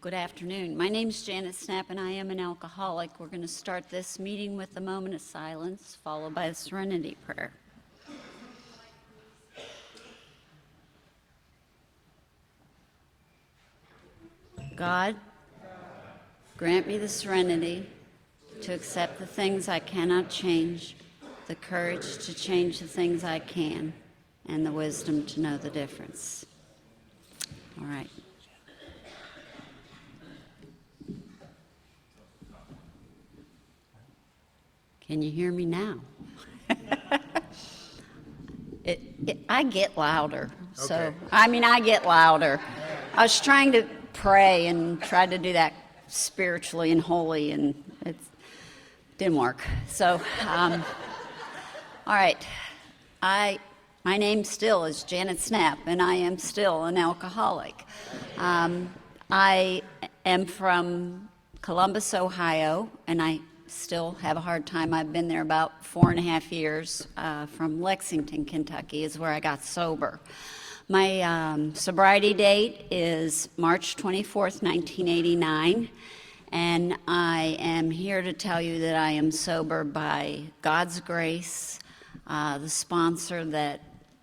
Good afternoon. My name's Janet Snap, and I am an alcoholic. We're going to start this meeting with a moment of silence, followed by a serenity prayer. God, grant me the serenity to accept the things I cannot change, the courage to change the things I can, and the wisdom to know the difference. All right. Can you hear me now? I get louder. So, Okay. I get louder. I was trying to pray and tried to do that spiritually and holy, and it didn't work. So, all right. My name still is Janet Snap, and I am still an alcoholic. I am from Columbus, Ohio, and I still have a hard time. I've been there about 4.5 years. From Lexington, Kentucky is where I got sober. My sobriety date is March 24th, 1989, and I am here to tell you that I am sober by God's grace, the sponsor that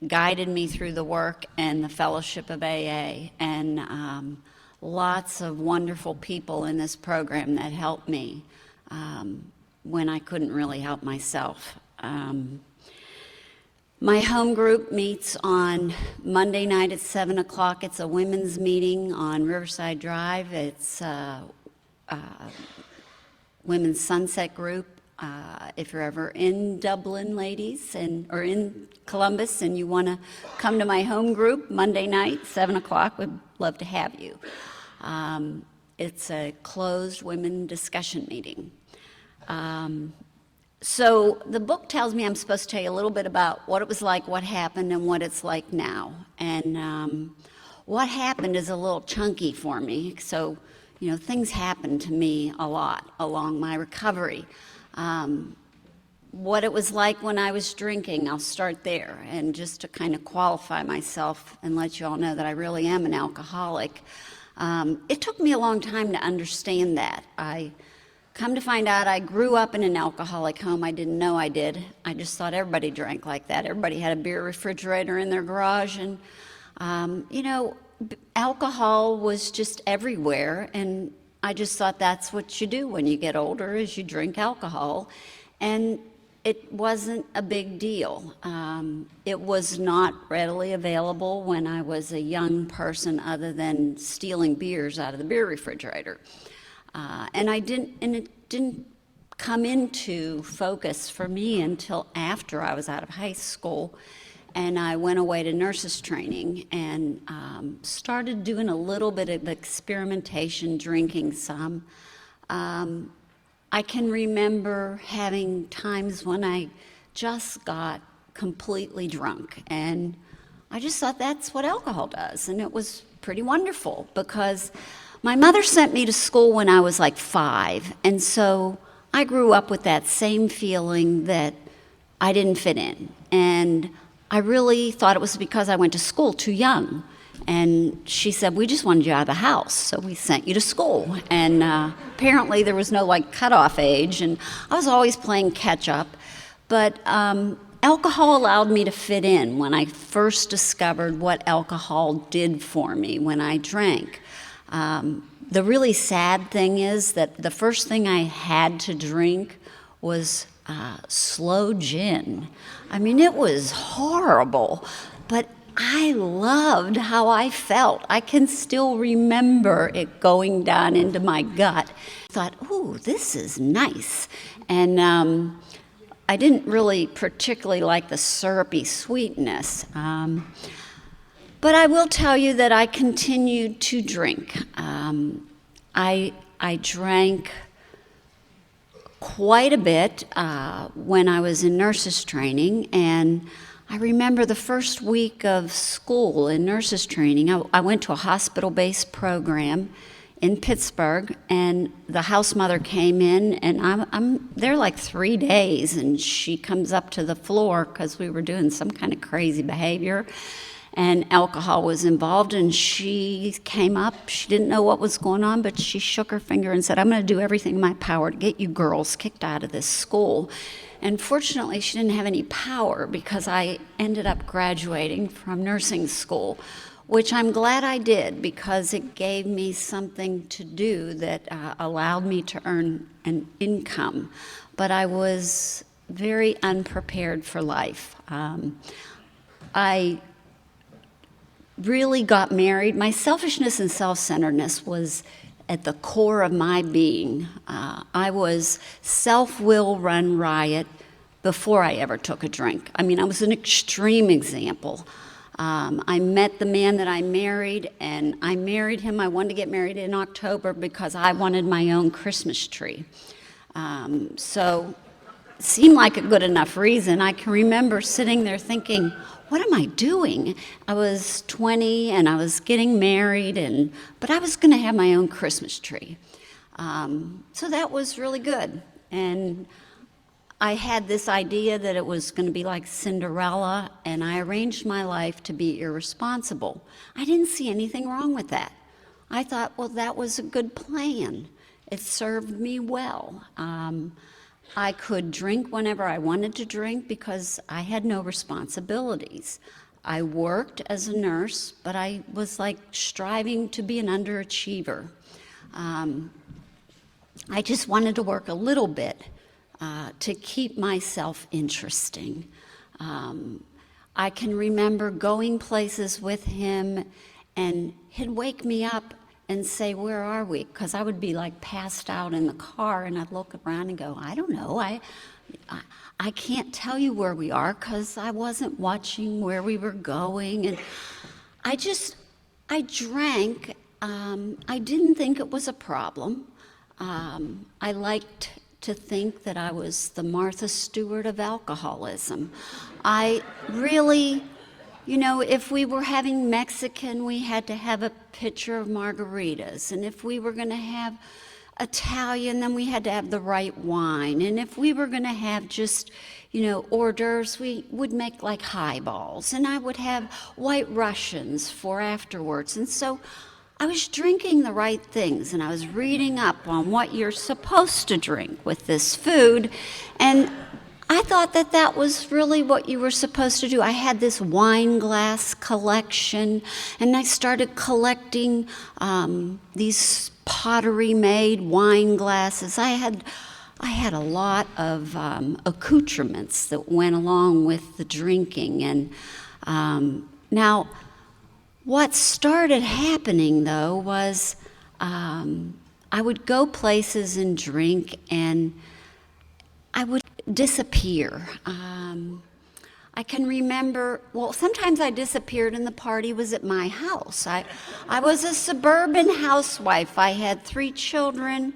guided me through the work, and the Fellowship of AA, and lots of wonderful people in this program that helped me when I couldn't really help myself. My home group meets on Monday night at 7 o'clock. It's a women's meeting on Riverside Drive. It's Women's Sunset Group. If you're ever in Dublin, ladies, or in Columbus, and you want to come to my home group Monday night, 7 o'clock, we'd love to have you. It's a closed women discussion meeting. So the book tells me I'm supposed to tell you a little bit about what it was like, what happened, and what it's like now. And what happened is a little chunky for me. So, things happened to me a lot along my recovery. What it was like when I was drinking, I'll start there. And just to kind of qualify myself and let you all know that I really am an alcoholic. It took me a long time to understand that. Come to find out, I grew up in an alcoholic home. I didn't know I did. I just thought everybody drank like that. Everybody had a beer refrigerator in their garage, and alcohol was just everywhere. And I just thought that's what you do when you get older, is you drink alcohol. And it wasn't a big deal. It was not readily available when I was a young person, other than stealing beers out of the beer refrigerator. And it didn't come into focus for me until after I was out of high school, and I went away to nurses training and started doing a little bit of experimentation, drinking some. I can remember having times when I just got completely drunk, and I just thought that's what alcohol does, and it was pretty wonderful because my mother sent me to school when I was like 5, and so I grew up with that same feeling that I didn't fit in. And I really thought it was because I went to school too young. And she said, we just wanted you out of the house, so we sent you to school. And apparently there was no cutoff age, and I was always playing catch up. But alcohol allowed me to fit in when I first discovered what alcohol did for me when I drank. The really sad thing is that the first thing I had to drink was sloe gin. It was horrible, but I loved how I felt. I can still remember it going down into my gut. I thought, ooh, this is nice. And I didn't really particularly like the syrupy sweetness. But I will tell you that I continued to drink. I drank quite a bit when I was in nurses training, and I remember the first week of school in nurses training, I went to a hospital-based program in Pittsburgh, and the house mother came in, and I'm there like 3 days, and she comes up to the floor because we were doing some kind of crazy behavior. and alcohol was involved, and she came up. She didn't know what was going on, but she shook her finger and said, "I'm going to do everything in my power to get you girls kicked out of this school." And fortunately, she didn't have any power because I ended up graduating from nursing school, which I'm glad I did because it gave me something to do that allowed me to earn an income. But I was very unprepared for life. I really got married. My selfishness and self-centeredness was at the core of my being. I was self-will run riot before I ever took a drink. I mean, I was an extreme example. I met the man that I married, and I married him. I wanted to get married in October because I wanted my own Christmas tree. So it seemed like a good enough reason. I can remember sitting there thinking, what am I doing? I was 20 and I was getting married, but I was going to have my own Christmas tree. So that was really good. And I had this idea that it was going to be like Cinderella, and I arranged my life to be irresponsible. I didn't see anything wrong with that. I thought, well, that was a good plan. It served me well. I could drink whenever I wanted to drink because I had no responsibilities. I worked as a nurse, but I was like striving to be an underachiever. I just wanted to work a little bit to keep myself interesting. I can remember going places with him, and he'd wake me up and say, "Where are we?" Because I would be like passed out in the car, and I'd look around and go, "I don't know. I can't tell you where we are because I wasn't watching where we were going." And I drank. I didn't think it was a problem. I liked to think that I was the Martha Stewart of alcoholism. I really, if we were having Mexican, we had to have a pitcher of margaritas. And if we were going to have Italian, then we had to have the right wine. And if we were going to have just, hors d'oeuvres, we would make like highballs. And I would have White Russians for afterwards. And so I was drinking the right things, and I was reading up on what you're supposed to drink with this food. And I thought that that was really what you were supposed to do. I had this wine glass collection, and I started collecting these pottery-made wine glasses. I had a lot of accoutrements that went along with the drinking. And now, what started happening, though, was I would go places and drink, and I would disappear. I can remember, sometimes I disappeared and the party was at my house. I was a suburban housewife. I had 3 children,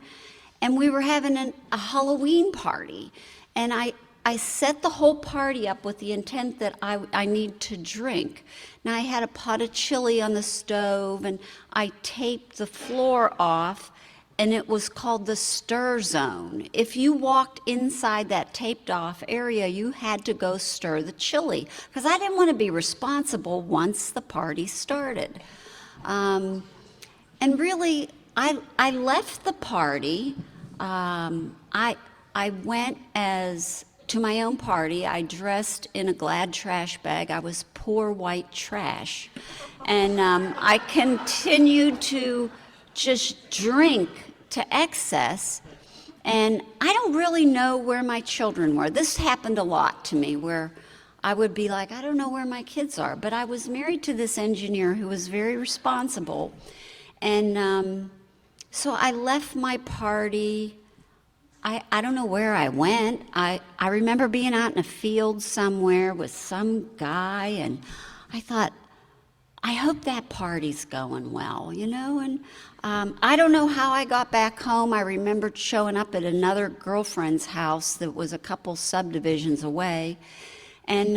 and we were having a Halloween party. And I set the whole party up with the intent that I need to drink. Now, I had a pot of chili on the stove, and I taped the floor off, and it was called the stir zone. If you walked inside that taped off area, you had to go stir the chili, because I didn't want to be responsible once the party started. And really, I left the party. I went to my own party. I dressed in a Glad trash bag. I was poor white trash. And I continued to just drink to excess. And I don't really know where my children were. This happened a lot to me, where I would be like, I don't know where my kids are. But I was married to this engineer who was very responsible. And so I left my party. I don't know where I went. I remember being out in a field somewhere with some guy, and I thought, I hope that party's going well, And I don't know how I got back home. I remembered showing up at another girlfriend's house that was a couple subdivisions away, and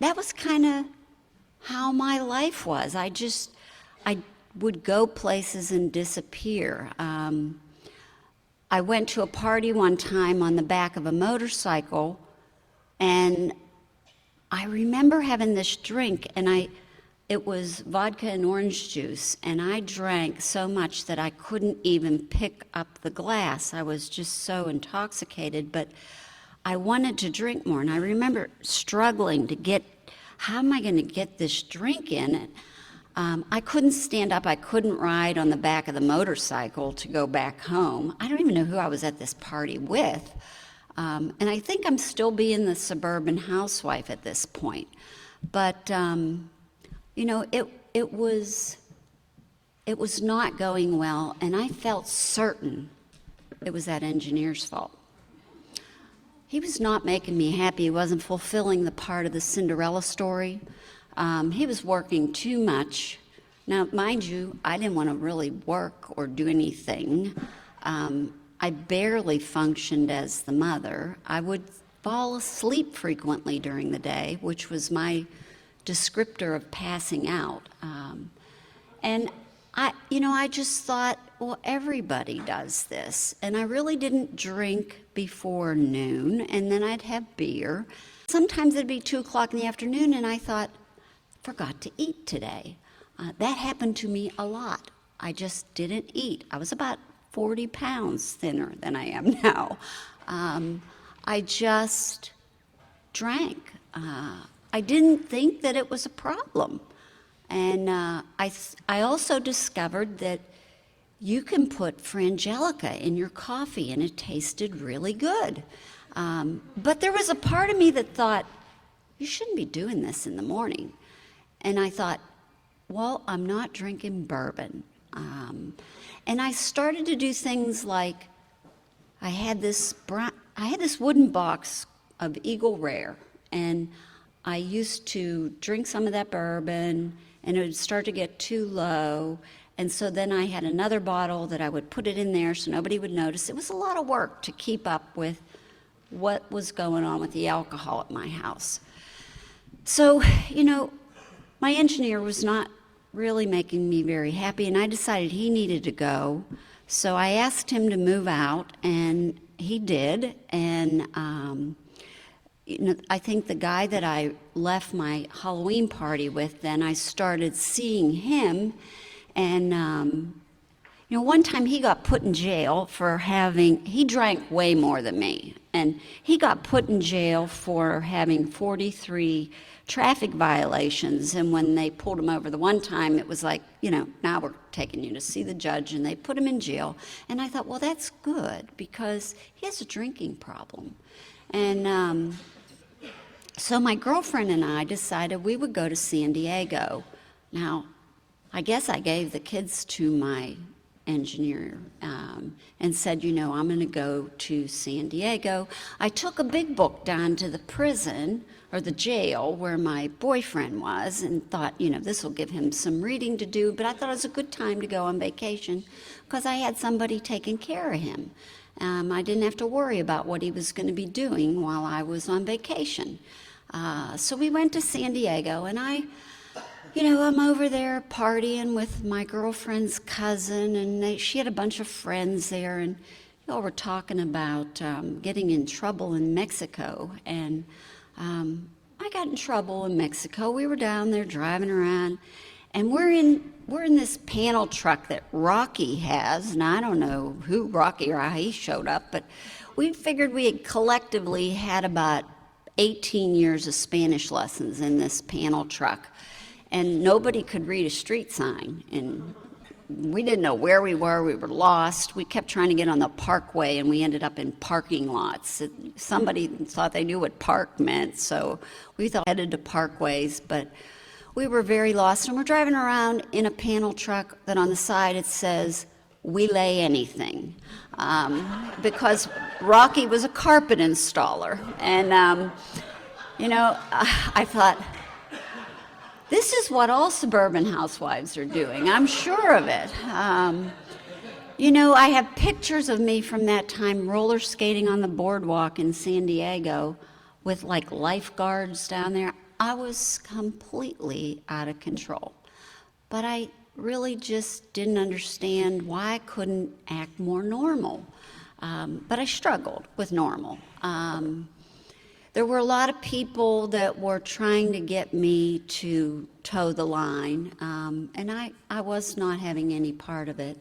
that was kind of how my life was. I would go places and disappear. I went to a party one time on the back of a motorcycle, and I remember having this drink, and it was vodka and orange juice, and I drank so much that I couldn't even pick up the glass. I was just so intoxicated, but I wanted to drink more, and I remember struggling to get, how am I going to get this drink in? I couldn't stand up. I couldn't ride on the back of the motorcycle to go back home. I don't even know who I was at this party with. And I think I'm still being the suburban housewife at this point. But, you know, it was not going well, and I felt certain it was that engineer's fault. He was not making me happy. He wasn't fulfilling the part of the Cinderella story. He was working too much. Now, mind you, I didn't want to really work or do anything. I barely functioned as the mother. I would fall asleep frequently during the day, which was my descriptor of passing out. And I just thought, well, everybody does this. And I really didn't drink before noon, and then I'd have beer. Sometimes it'd be 2 o'clock in the afternoon, and I thought, forgot to eat today. That happened to me a lot. I just didn't eat. I was about 40 pounds thinner than I am now. I just drank. I didn't think that it was a problem. And I also discovered that you can put frangelica in your coffee, and it tasted really good. But there was a part of me that thought, you shouldn't be doing this in the morning. And I thought, well, I'm not drinking bourbon. And I started to do things like, I had this wooden box of Eagle Rare, and I used to drink some of that bourbon, and it would start to get too low. And so then I had another bottle that I would put it in there so nobody would notice. It was a lot of work to keep up with what was going on with the alcohol at my house. So, my engineer was not really making me very happy, and I decided he needed to go. So I asked him to move out, and he did. And I think the guy that I left my Halloween party with, then I started seeing him. And, one time he got put in jail for he drank way more than me. And he got put in jail for having 43 traffic violations. And when they pulled him over the one time, it was like, now we're taking you to see the judge. And they put him in jail. And I thought, well, that's good because he has a drinking problem. And so my girlfriend and I decided we would go to San Diego. Now, I guess I gave the kids to my engineer and said, I'm going to go to San Diego. I took a big book down to the prison or the jail where my boyfriend was and thought, this will give him some reading to do. But I thought it was a good time to go on vacation because I had somebody taking care of him. I didn't have to worry about what he was going to be doing while I was on vacation. So we went to San Diego, and I'm over there partying with my girlfriend's cousin, and she had a bunch of friends there, and y'all were talking about getting in trouble in Mexico. And I got in trouble in Mexico. We were down there driving around, and we're in this panel truck that Rocky has, and I don't know who Rocky or how he showed up, but we figured we had collectively had about 18 years of Spanish lessons in this panel truck. And nobody could read a street sign, and we didn't know where we were lost. We kept trying to get on the parkway, and we ended up in parking lots. Somebody thought they knew what park meant, so we thought headed to parkways, but we were very lost. And we're driving around in a panel truck that on the side it says, "We lay anything," because Rocky was a carpet installer. And, I thought, this is what all suburban housewives are doing. I'm sure of it. I have pictures of me from that time roller skating on the boardwalk in San Diego with like lifeguards down there. I was completely out of control. But I really just didn't understand why I couldn't act more normal. But I struggled with normal. there were a lot of people that were trying to get me to toe the line, and I was not having any part of it.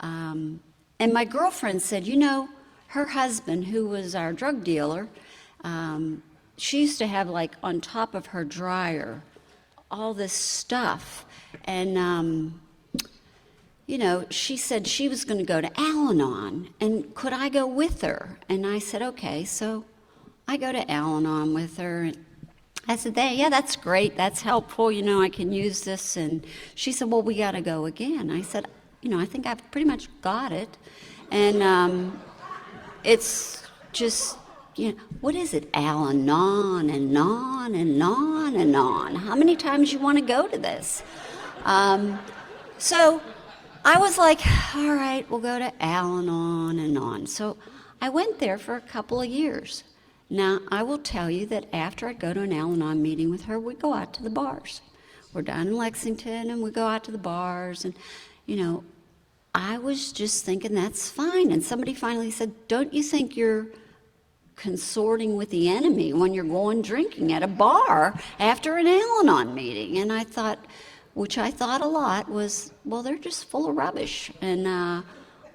And my girlfriend said, you know, her husband, who was our drug dealer, she used to have, like, on top of her dryer, all this stuff. And, you know, she said she was going to go to Al-Anon, and could I go with her? And I said, okay. So I go to Al-Anon with her, and I said, yeah, that's great. That's helpful. You know, I can use this. And she said, well, we got to go again. I said, you know, I think I've pretty much got it. And it's just, you know, what is it? Al-Anon and non and non and non. How many times you want to go to this? So I was like, all right, we'll go to Al-Anon and on. So I went there for a couple of years. Now, I will tell you that after I'd go to an Al-Anon meeting with her, we'd go out to the bars. We're down in Lexington, and we go out to the bars, and, you know, I was just thinking that's fine. And somebody finally said, don't you think you're consorting with the enemy when you're going drinking at a bar after an Al-Anon meeting? And I thought, which I thought a lot, was, well, they're just full of rubbish. And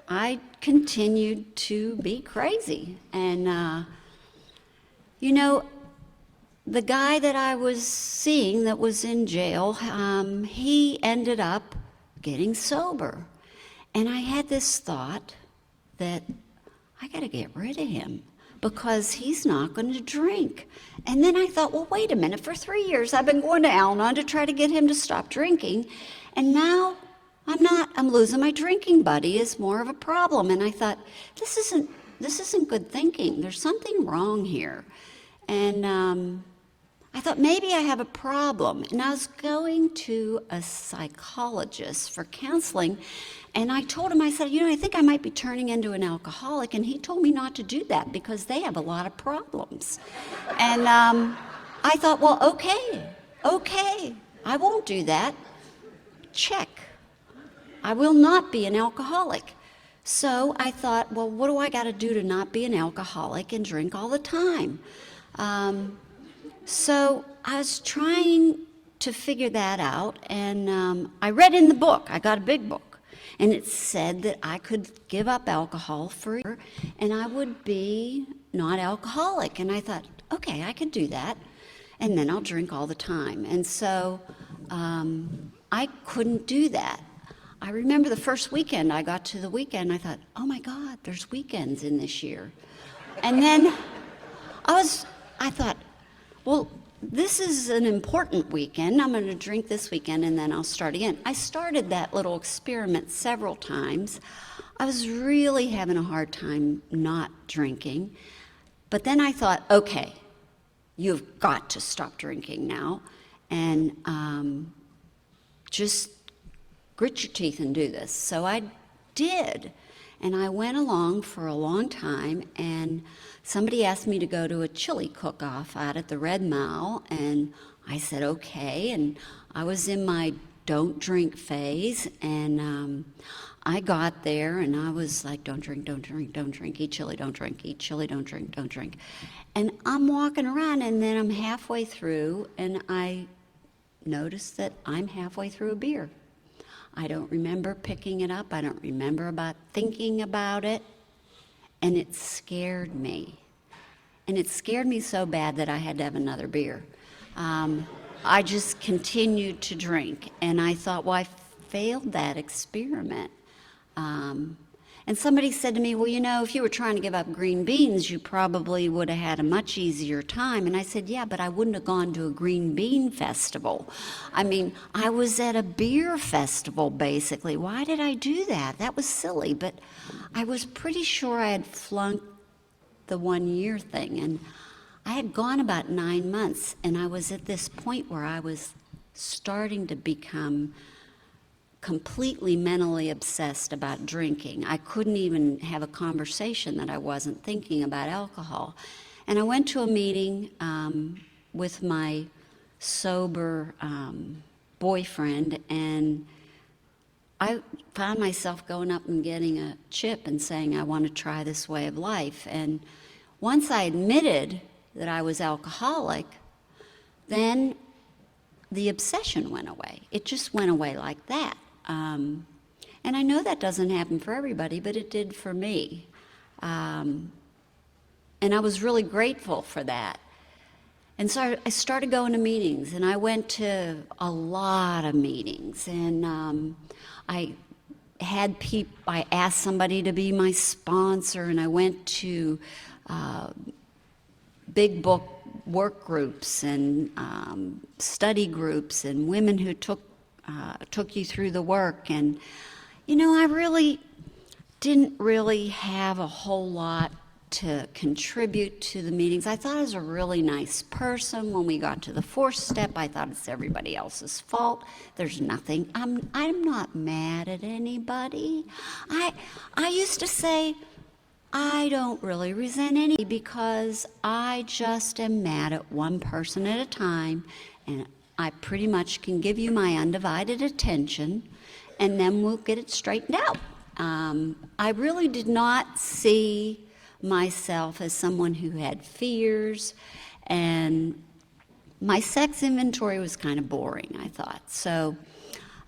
I continued to be crazy. And, you know, the guy that I was seeing that was in jail, he ended up getting sober. And I had this thought that I got to get rid of him because he's not going to drink. And then I thought, well, wait a minute. For 3 years, I've been going to Al-Anon to try to get him to stop drinking. And now I'm losing my drinking buddy is more of a problem. And I thought, this isn't good thinking. There's something wrong here. And I thought maybe I have a problem. And I was going to a psychologist for counseling. And I told him, I said, you know, I think I might be turning into an alcoholic. And he told me not to do that because they have a lot of problems. And I thought, well, okay, I won't do that. Check. I will not be an alcoholic. So I thought, well, what do I got to do to not be an alcoholic and drink all the time? So I was trying to figure that out, and I read in the book, I got a big book, and it said that I could give up alcohol for a year, and I would be not alcoholic. And I thought, okay, I could do that, and then I'll drink all the time. And so I couldn't do that. I remember the first weekend, I got to the weekend, I thought, oh my God, there's weekends in this year. And then I thought, well, this is an important weekend. I'm going to drink this weekend, and then I'll start again. I started that little experiment several times. I was really having a hard time not drinking. But then I thought, okay, you've got to stop drinking now, and just grit your teeth and do this. So I did. And I went along for a long time, and somebody asked me to go to a chili cook-off out at the Red Mile, and I said, okay. And I was in my don't drink phase, and I got there, and I was like, don't drink, don't drink, don't drink, eat chili, don't drink, eat chili, don't drink, don't drink. And I'm walking around, and then I'm halfway through, and I noticed that I'm halfway through a beer. I don't remember picking it up. I don't remember about thinking about it. And it scared me. And it scared me so bad that I had to have another beer. I just continued to drink. And I thought, well, I failed that experiment. And somebody said to me, well, you know, if you were trying to give up green beans, you probably would have had a much easier time. And I said, yeah, but I wouldn't have gone to a green bean festival. I mean, I was at a beer festival, basically. Why did I do that? That was silly. But I was pretty sure I had flunked the 1 year thing. And I had gone about 9 months, and I was at this point where I was starting to become completely mentally obsessed about drinking. I couldn't even have a conversation that I wasn't thinking about alcohol. And I went to a meeting with my sober boyfriend, and I found myself going up and getting a chip and saying, I want to try this way of life. And once I admitted that I was alcoholic, then the obsession went away. It just went away like that. And I know that doesn't happen for everybody, but it did for me. And I was really grateful for that. And so I started going to meetings, and I went to a lot of meetings. And I asked somebody to be my sponsor, and I went to big book work groups and study groups and women who took you through the work. And I really didn't really have a whole lot to contribute to the meetings. I thought I was a really nice person. When we got to the fourth step, I thought it's everybody else's fault. There's nothing. I'm not mad at anybody. I used to say, I don't really resent any, because I just am mad at one person at a time, and I pretty much can give you my undivided attention, and then we'll get it straightened out. I really did not see myself as someone who had fears, and my sex inventory was kind of boring, I thought. So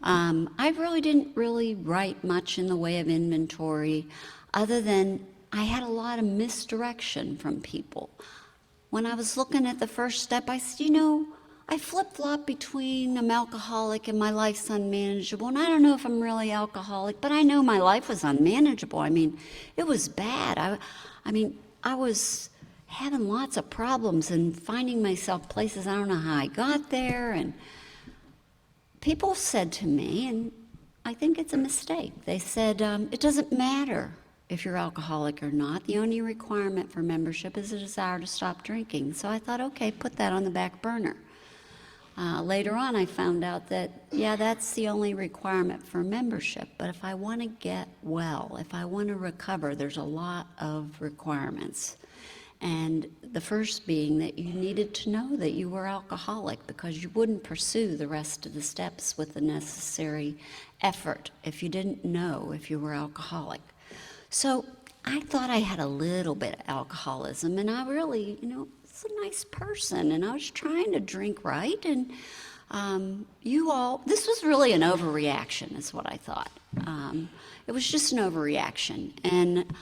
I really didn't really write much in the way of inventory, other than I had a lot of misdirection from people. When I was looking at the first step, I said, I flip-flop between I'm alcoholic and my life's unmanageable, and I don't know if I'm really alcoholic, but I know my life was unmanageable. I mean, it was bad. I was having lots of problems and finding myself places I don't know how I got there, and people said to me, and I think it's a mistake, they said, it doesn't matter if you're alcoholic or not. The only requirement for membership is a desire to stop drinking. So I thought, okay, put that on the back burner. Later on, I found out that, that's the only requirement for membership. But if I want to get well, if I want to recover, there's a lot of requirements. And the first being that you needed to know that you were alcoholic, because you wouldn't pursue the rest of the steps with the necessary effort if you didn't know if you were alcoholic. So I thought I had a little bit of alcoholism, and I really, was a nice person, and I was trying to drink right, and this was really an overreaction, is what I thought. It was just an overreaction, and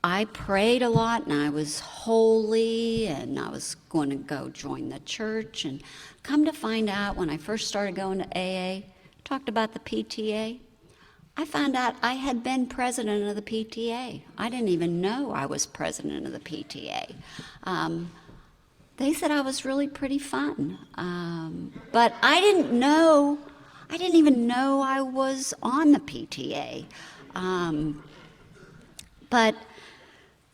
I prayed a lot, and I was holy, and I was going to go join the church, and come to find out, when I first started going to AA, talked about the PTA, I found out I had been president of the PTA. I didn't even know I was president of the PTA. They said I was really pretty fun, but I didn't even know I was on the PTA. But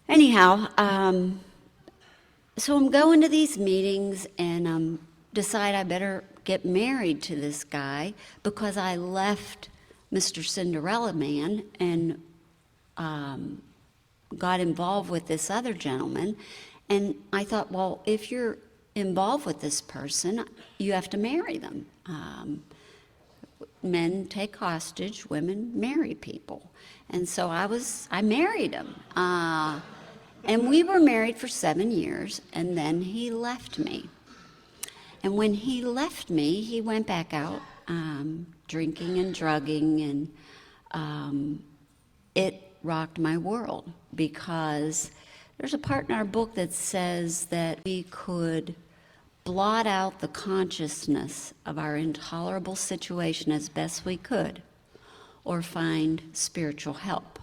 anyhow, so I'm going to these meetings, and decide I better get married to this guy, because I left Mr. Cinderella Man and got involved with this other gentleman. And I thought, well, if you're involved with this person, you have to marry them. Men take hostage, women marry people. And so I married him. And we were married for 7 years, and then he left me. And when he left me, he went back out drinking and drugging, and it rocked my world, because there's a part in our book that says that we could blot out the consciousness of our intolerable situation as best we could, or find spiritual help.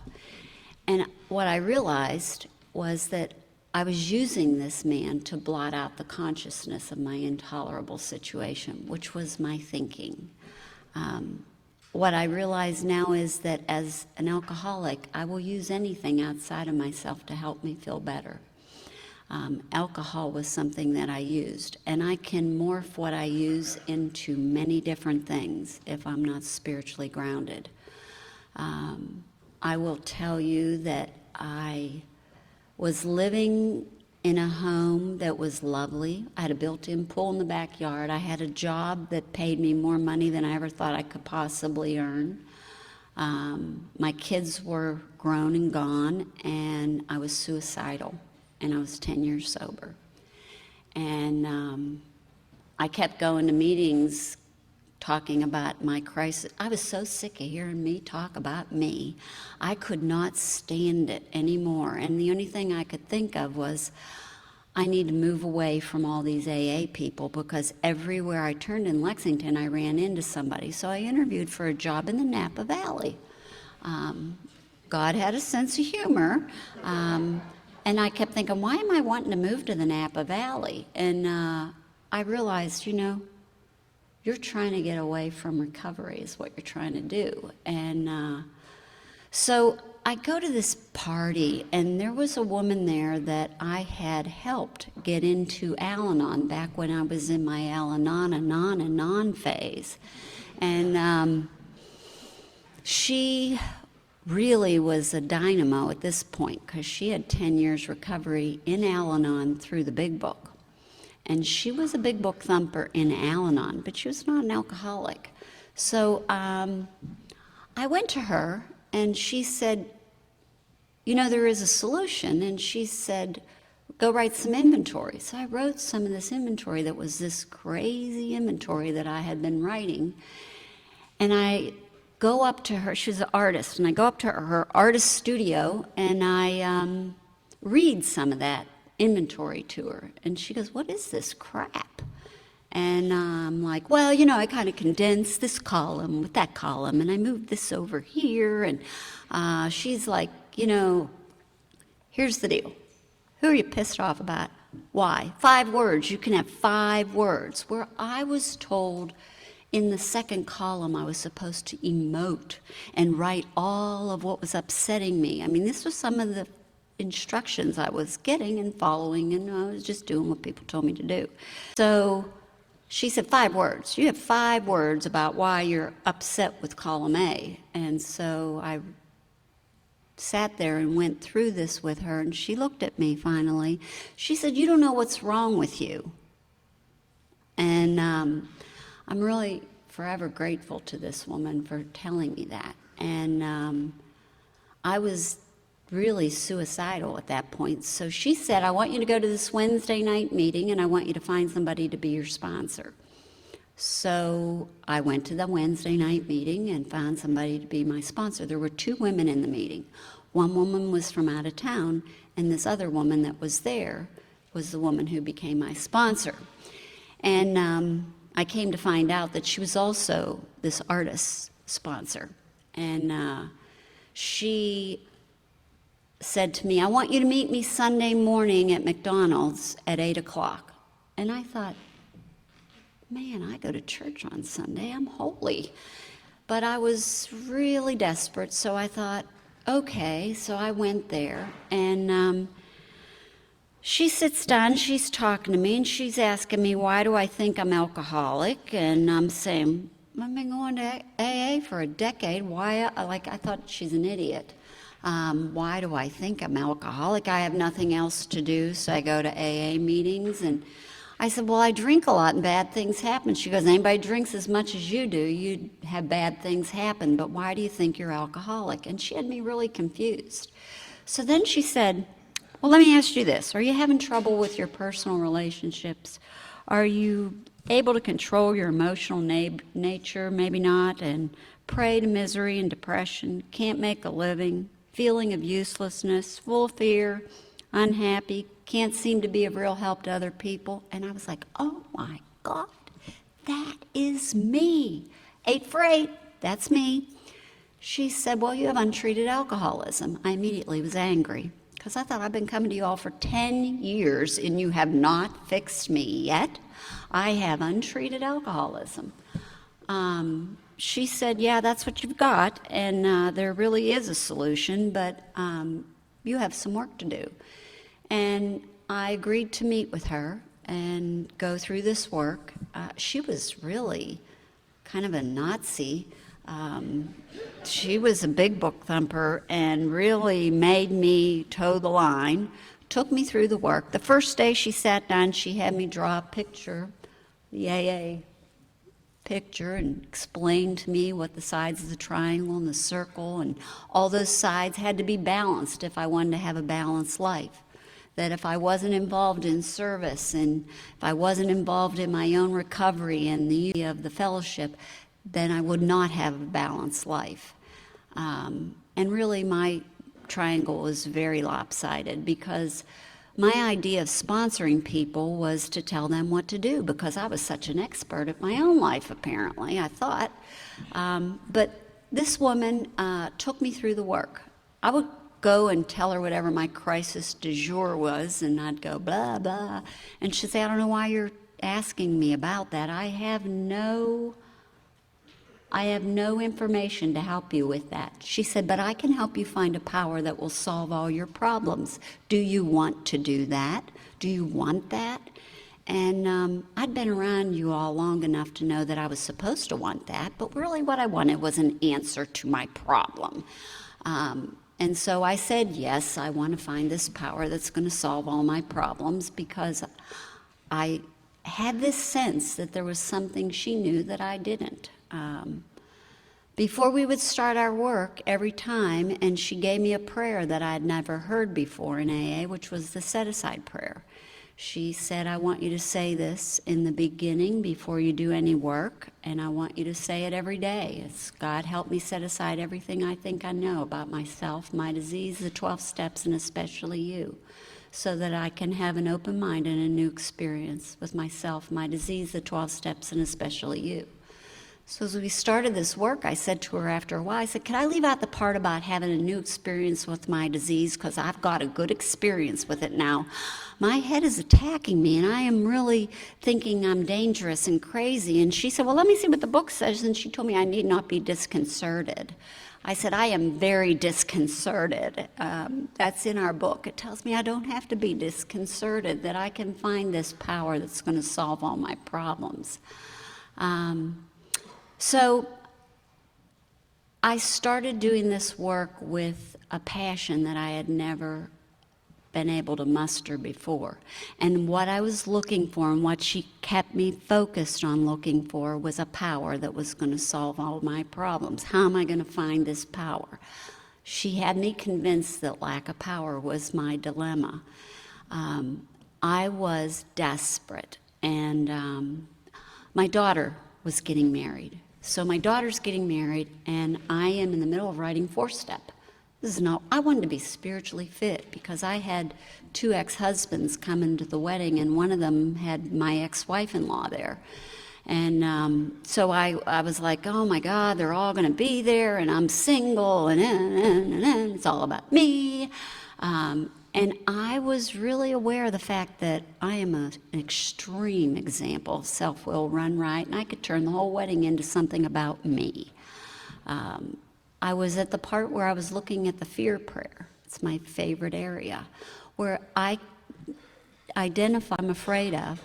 And what I realized was that I was using this man to blot out the consciousness of my intolerable situation, which was my thinking. What I realize now is that as an alcoholic, I will use anything outside of myself to help me feel better. Alcohol was something that I used, and I can morph what I use into many different things if I'm not spiritually grounded. I will tell you that I was living in a home that was lovely. I had a built-in pool in the backyard. I had a job that paid me more money than I ever thought I could possibly earn. My kids were grown and gone, and I was suicidal, and I was 10 years sober. And I kept going to meetings talking about my crisis. I was so sick of hearing me talk about me. I could not stand it anymore. And the only thing I could think of was, I need to move away from all these AA people, because everywhere I turned in Lexington, I ran into somebody. So I interviewed for a job in the Napa Valley. God had a sense of humor. And I kept thinking, why am I wanting to move to the Napa Valley? And I realized, you're trying to get away from recovery is what you're trying to do. And so I go to this party, and there was a woman there that I had helped get into Al-Anon back when I was in my Al-Anon phase. And she really was a dynamo at this point, because she had 10 years recovery in Al-Anon through the Big Book. And she was a Big Book thumper in Al-Anon, but she was not an alcoholic. So I went to her, and she said, there is a solution. And she said, go write some inventory. So I wrote some of this inventory that was this crazy inventory that I had been writing. And I go up to her, she's an artist, and I go up to her artist studio, and I read some of that inventory to her. And she goes, what is this crap? And I'm like, well, I kind of condensed this column with that column, and I moved this over here. And she's like, here's the deal. Who are you pissed off about? Why? 5 words. You can have 5 words. Where I was told in the second column I was supposed to emote and write all of what was upsetting me. I mean, this was some of the instructions I was getting and following, and I was just doing what people told me to do. So she said, 5 words. You have 5 words about why you're upset with column A. And so I sat there and went through this with her, and she looked at me finally. She said, you don't know what's wrong with you. And I'm really forever grateful to this woman for telling me that. And I was really suicidal at that point. So she said, I want you to go to this Wednesday night meeting, and I want you to find somebody to be your sponsor. So I went to the Wednesday night meeting and found somebody to be my sponsor. There were 2 women in the meeting. One woman was from out of town, and this other woman that was there was the woman who became my sponsor. And I came to find out that she was also this artist's sponsor. And she said to me, I want you to meet me Sunday morning at McDonald's at 8 o'clock. And I thought, man, I go to church on Sunday, I'm holy. But I was really desperate, so I thought, okay. So I went there, and she sits down, she's talking to me, and she's asking me, why do I think I'm alcoholic? And I'm saying, I've been going to AA for a decade. Why? I thought she's an idiot. Why do I think I'm alcoholic? I have nothing else to do, so I go to AA meetings. And I said, well, I drink a lot and bad things happen. She goes, anybody drinks as much as you do, you'd have bad things happen, but why do you think you're alcoholic? And she had me really confused. So then she said, well, let me ask you this. Are you having trouble with your personal relationships? Are you able to control your emotional nature? Maybe not. And prey to misery and depression, can't make a living, feeling of uselessness, full of fear, unhappy, can't seem to be of real help to other people. And I was like, oh my God, that is me. 8 for 8, that's me. She said, well, you have untreated alcoholism. I immediately was angry, because I thought, I've been coming to you all for 10 years and you have not fixed me yet. I have untreated alcoholism. She said, yeah, that's what you've got, and there really is a solution, but you have some work to do. And I agreed to meet with her and go through this work. She was really kind of a Nazi. She was a Big Book thumper and really made me toe the line, took me through the work. The first day she sat down, she had me draw a picture, the AA picture, and explain to me what the sides of the triangle and the circle and all those sides had to be balanced if I wanted to have a balanced life. that if I wasn't involved in service and if I wasn't involved in my own recovery and the unity of the fellowship, then I would not have a balanced life. And really my triangle was very lopsided, because my idea of sponsoring people was to tell them what to do, because I was such an expert at my own life, apparently, I thought. But this woman took me through the work. I would go and tell her whatever my crisis du jour was, and I'd go blah, blah. And she'd say, I don't know why you're asking me about that. I have no information to help you with that. She said, but I can help you find a power that will solve all your problems. Do you want to do that? Do you want that? And I'd been around you all long enough to know that I was supposed to want that, but really what I wanted was an answer to my problem. And so I said, yes, I want to find this power that's going to solve all my problems, because I had this sense that there was something she knew that I didn't. Before we would start our work every time, and she gave me a prayer that I'd never heard before in AA, which was the set-aside prayer. She said, I want you to say this in the beginning before you do any work, and I want you to say it every day. It's, God, help me set aside everything I think I know about myself, my disease, the 12 steps, and especially you, so that I can have an open mind and a new experience with myself, my disease, the 12 steps, and especially you. So as we started this work, I said to her after a while, I said, can I leave out the part about having a new experience with my disease, because I've got a good experience with it now. My head is attacking me, and I am really thinking I'm dangerous and crazy. And she said, well, let me see what the book says. And she told me I need not be disconcerted. I said, I am very disconcerted. That's in our book. It tells me I don't have to be disconcerted, that I can find this power that's going to solve all my problems. So I started doing this work with a passion that I had never been able to muster before. And what I was looking for, and what she kept me focused on looking for, was a power that was going to solve all my problems. How am I going to find this power? She had me convinced that lack of power was my dilemma. I was desperate, and my daughter was getting married. So my daughter's getting married, and I am in the middle of writing 4-step. This is not, I wanted to be spiritually fit, because I had 2 ex-husbands come into the wedding, and one of them had my ex-wife-in-law there. And so I was like, oh my God, they're all going to be there, and I'm single, and it's all about me. And I was really aware of the fact that I am an extreme example of self-will run right, and I could turn the whole wedding into something about me. I was at the part where I was looking at the fear prayer. It's my favorite area, where I identify what I'm afraid of,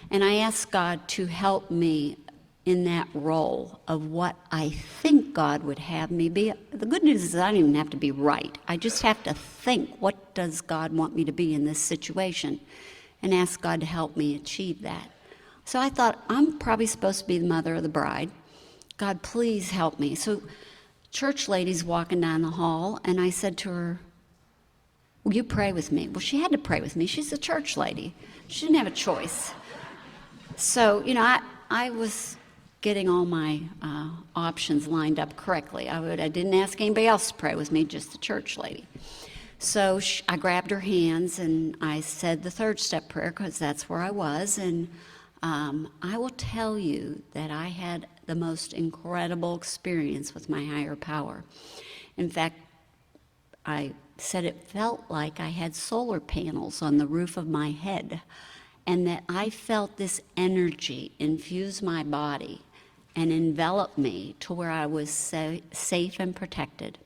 and I ask God to help me in that role of what I think God would have me be. The good news is I don't even have to be right. I just have to think, what does God want me to be in this situation? And ask God to help me achieve that. So I thought, I'm probably supposed to be the mother of the bride. God, please help me. So church lady's walking down the hall, and I said to her, will you pray with me? Well, she had to pray with me. She's a church lady. She didn't have a choice. So, I was getting all my options lined up correctly. I didn't ask anybody else to pray with me, just the church lady. So I grabbed her hands, and I said the 3rd step prayer, because that's where I was. And I will tell you that I had the most incredible experience with my higher power. In fact, I said it felt like I had solar panels on the roof of my head, and that I felt this energy infuse my body and envelop me to where I was safe and protected.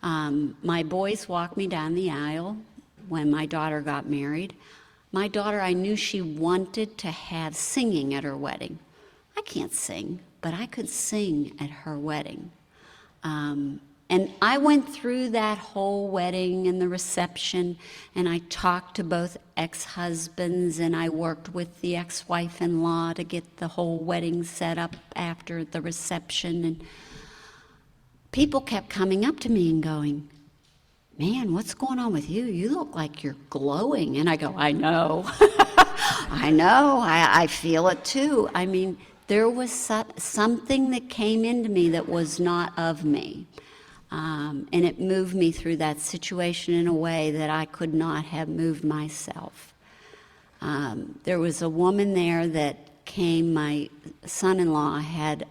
My boys walked me down the aisle when my daughter got married. My daughter, I knew she wanted to have singing at her wedding. I can't sing, but I could sing at her wedding. And I went through that whole wedding and the reception, and I talked to both ex-husbands, and I worked with the ex-wife-in-law to get the whole wedding set up after the reception. And people kept coming up to me and going, man, what's going on with you? You look like you're glowing. And I go, I know. I know. I feel it too. I mean, there was something that came into me that was not of me. And it moved me through that situation in a way that I could not have moved myself. There was a woman there that came, my son-in-law had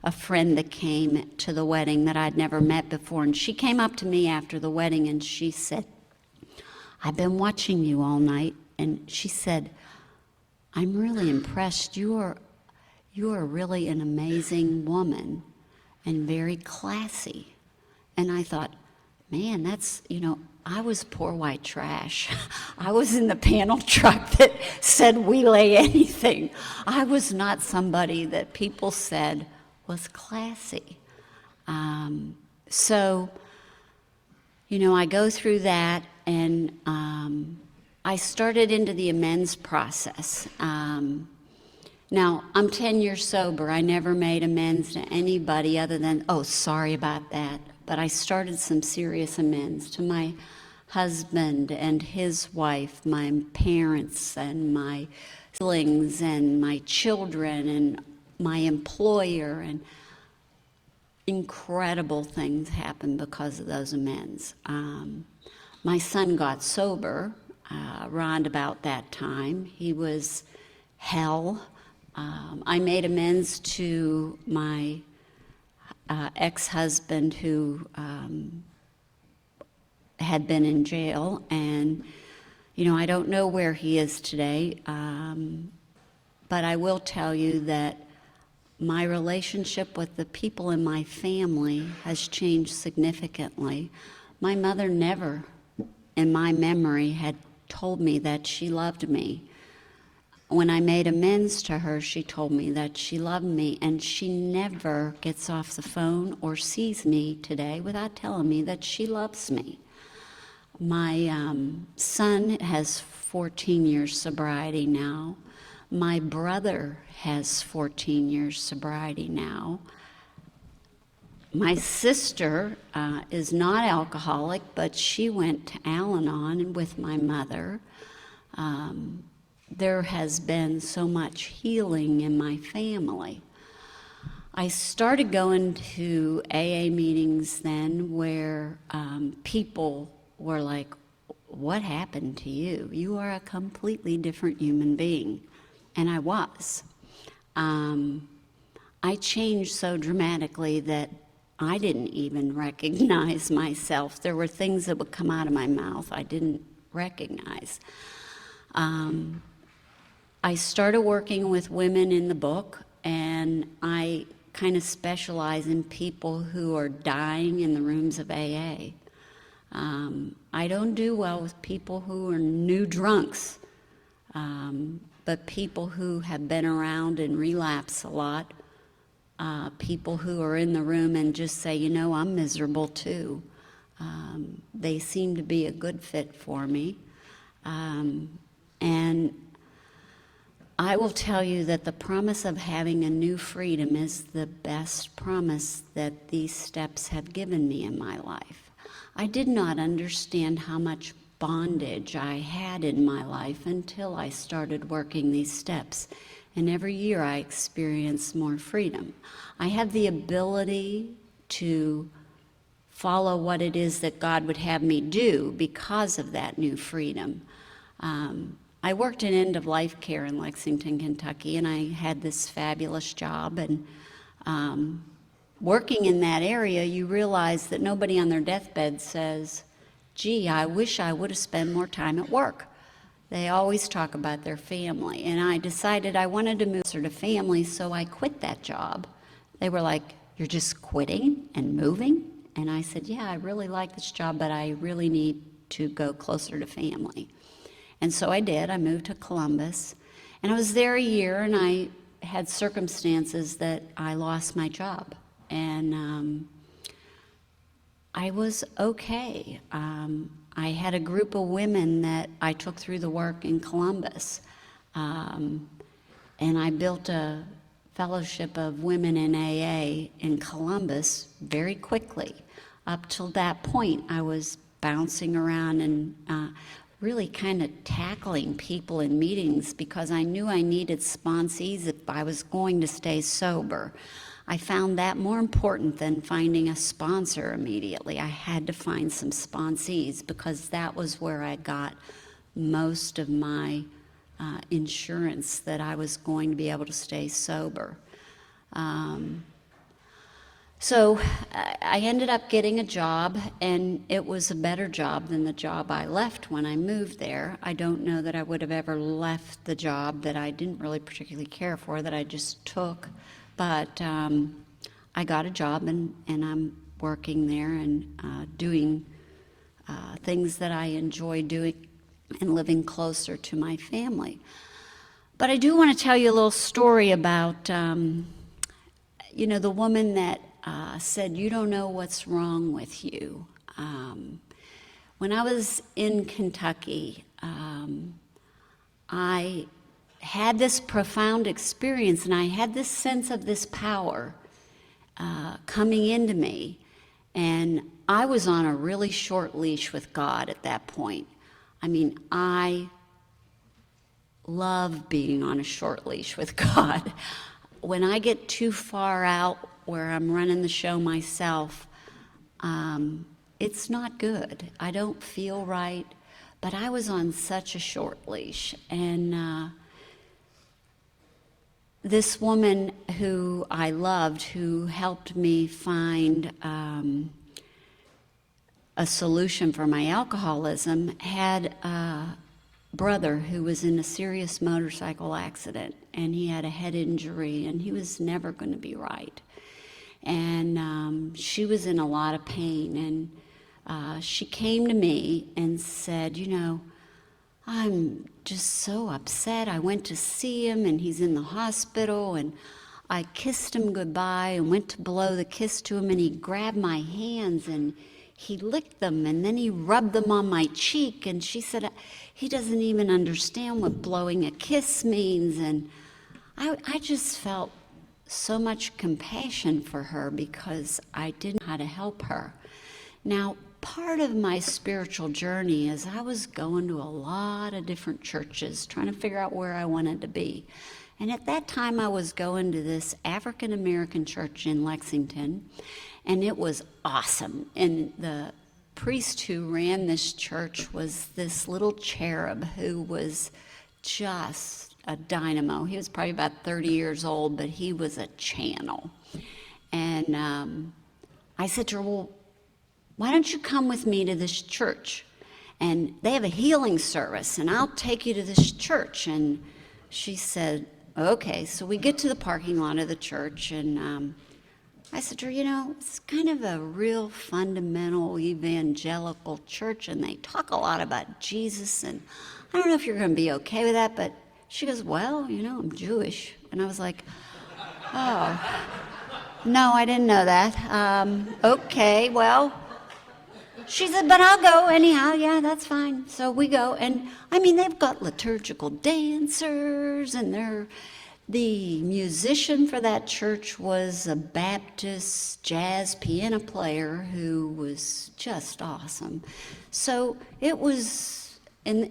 a friend that came to the wedding that I'd never met before, and she came up to me after the wedding and she said, I've been watching you all night, and she said, I'm really impressed. You are really an amazing woman and very classy. And I thought, man, that's, I was poor white trash. I was in the panel truck that said, we lay anything. I was not somebody that people said was classy. So, I go through that, and I started into the amends process. Now, I'm 10 years sober. I never made amends to anybody other than, oh, sorry about that. But I started some serious amends to my husband and his wife, my parents and my siblings and my children and my employer, and incredible things happened because of those amends. My son got sober around about that time. He was hell. I made amends to my ex-husband who had been in jail, and I don't know where he is today, but I will tell you that my relationship with the people in my family has changed significantly. My mother never, in my memory, had told me that she loved me. When I made amends to her, she told me that she loved me, and she never gets off the phone or sees me today without telling me that she loves me. My son has 14 years sobriety now. My brother has 14 years sobriety now. My sister is not alcoholic, but she went to Al-Anon with my mother. There has been so much healing in my family. I started going to AA meetings then where people were like, what happened to you? You are a completely different human being. And I was. I changed so dramatically that I didn't even recognize myself. There were things that would come out of my mouth I didn't recognize. I started working with women in the book, and I kind of specialize in people who are dying in the rooms of AA. I don't do well with people who are new drunks, but people who have been around and relapse a lot, people who are in the room and just say, I'm miserable too. They seem to be a good fit for me. And I will tell you that the promise of having a new freedom is the best promise that these steps have given me in my life. I did not understand how much bondage I had in my life until I started working these steps. And every year I experience more freedom. I have the ability to follow what it is that God would have me do because of that new freedom. I worked in end-of-life care in Lexington, Kentucky, and I had this fabulous job. And working in that area, you realize that nobody on their deathbed says, gee, I wish I would have spent more time at work. They always talk about their family. And I decided I wanted to move closer to family, so I quit that job. They were like, you're just quitting and moving? And I said, yeah, I really like this job, but I really need to go closer to family. And so I did. I moved to Columbus. And I was there a year, and I had circumstances that I lost my job. And I was okay. I had a group of women that I took through the work in Columbus. And I built a fellowship of women in AA in Columbus very quickly. Up till that point, I was bouncing around and really kind of tackling people in meetings because I knew I needed sponsees if I was going to stay sober. I found that more important than finding a sponsor immediately. I had to find some sponsees because that was where I got most of my insurance that I was going to be able to stay sober. So I ended up getting a job, and it was a better job than the job I left when I moved there. I don't know that I would have ever left the job that I didn't really particularly care for, that I just took. But I got a job, and I'm working there and doing things that I enjoy doing and living closer to my family. But I do want to tell you a little story about, the woman that said, "You don't know what's wrong with you." When I was in Kentucky, I had this profound experience, and I had this sense of this power coming into me. And I was on a really short leash with God at that point. I mean, I love being on a short leash with God. When I get too far out where I'm running the show myself, it's not good. I don't feel right, but I was on such a short leash. And this woman who I loved, who helped me find a solution for my alcoholism, had a brother who was in a serious motorcycle accident, and he had a head injury, and he was never going to be right. And she was in a lot of pain, and she came to me and said, "I'm just so upset. I went to see him, and he's in the hospital, and I kissed him goodbye and went to blow the kiss to him, and he grabbed my hands, and he licked them, and then he rubbed them on my cheek." And she said, "He doesn't even understand what blowing a kiss means." And I just felt so much compassion for her because I didn't know how to help her. Now, part of my spiritual journey is I was going to a lot of different churches, trying to figure out where I wanted to be. And at that time, I was going to this African American church in Lexington, and it was awesome. And the priest who ran this church was this little cherub who was just a dynamo. He was probably about 30 years old, but he was a channel. And I said to her, "Well, why don't you come with me to this church? And they have a healing service, and I'll take you to this church." And she said, "Okay." So we get to the parking lot of the church, and I said to her, "It's kind of a real fundamental evangelical church, and they talk a lot about Jesus, and I don't know if you're going to be okay with that." But she goes, "Well, I'm Jewish." And I was like, "Oh, no, I didn't know that. Okay, well." She said, "But I'll go anyhow." "Yeah, that's fine." So we go, and they've got liturgical dancers, and the musician for that church was a Baptist jazz piano player who was just awesome. So it was, and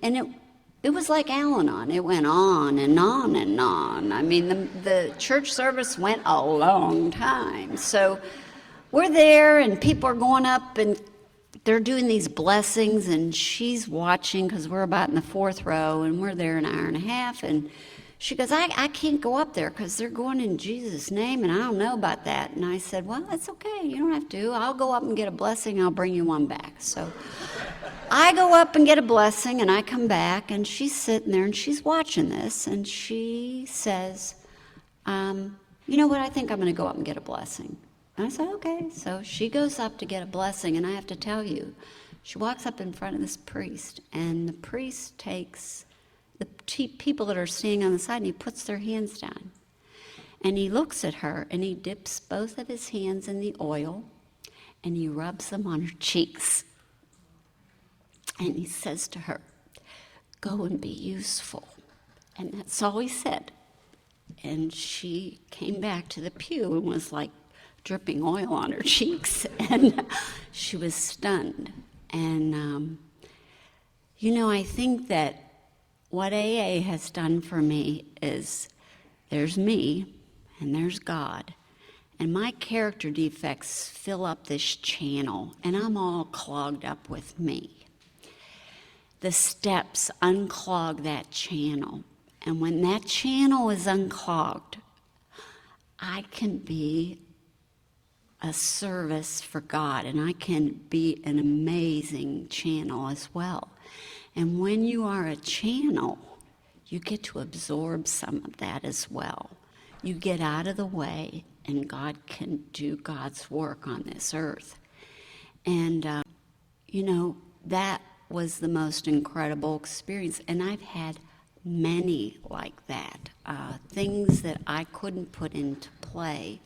it was like Al-Anon. It went on and on and on. The church service went a long time. So we're there, and people are going up, and they're doing these blessings, and she's watching because we're about in the fourth row, and we're there an hour and a half. And she goes, I can't go up there because they're going in Jesus' name, and I don't know about that." And I said, "Well, that's okay. You don't have to. I'll go up and get a blessing. I'll bring you one back." So I go up and get a blessing, and I come back, and she's sitting there, and she's watching this, and she says, "You know what? I think I'm going to go up and get a blessing." And I said, "Okay." So she goes up to get a blessing, and I have to tell you, she walks up in front of this priest, and the priest takes the people that are standing on the side, and he puts their hands down. And he looks at her, and he dips both of his hands in the oil, and he rubs them on her cheeks. And he says to her, "Go and be useful." And that's all he said. And she came back to the pew and was like dripping oil on her cheeks, and she was stunned. And, I think that what AA has done for me is there's me and there's God. And my character defects fill up this channel, and I'm all clogged up with me. The steps unclog that channel. And when that channel is unclogged, I can be a service for God, and I can be an amazing channel as well. And when you are a channel, you get to absorb some of that as well. You get out of the way, and God can do God's work on this earth. And, that was the most incredible experience. And I've had many like that, things that I couldn't put into play,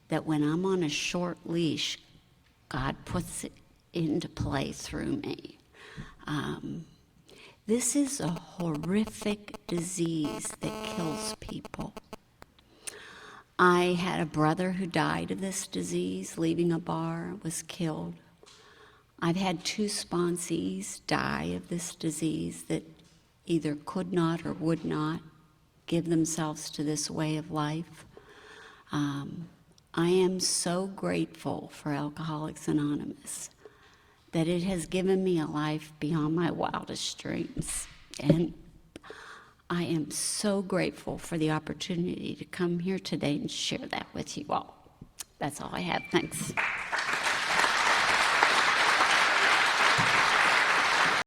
that when I'm on a short leash, God puts it into play through me. This is a horrific disease that kills people. I had a brother who died of this disease, leaving a bar, was killed. I've had 2 sponsees die of this disease that either could not or would not give themselves to this way of life. I am so grateful for Alcoholics Anonymous that it has given me a life beyond my wildest dreams. And I am so grateful for the opportunity to come here today and share that with you all. That's all I have. Thanks.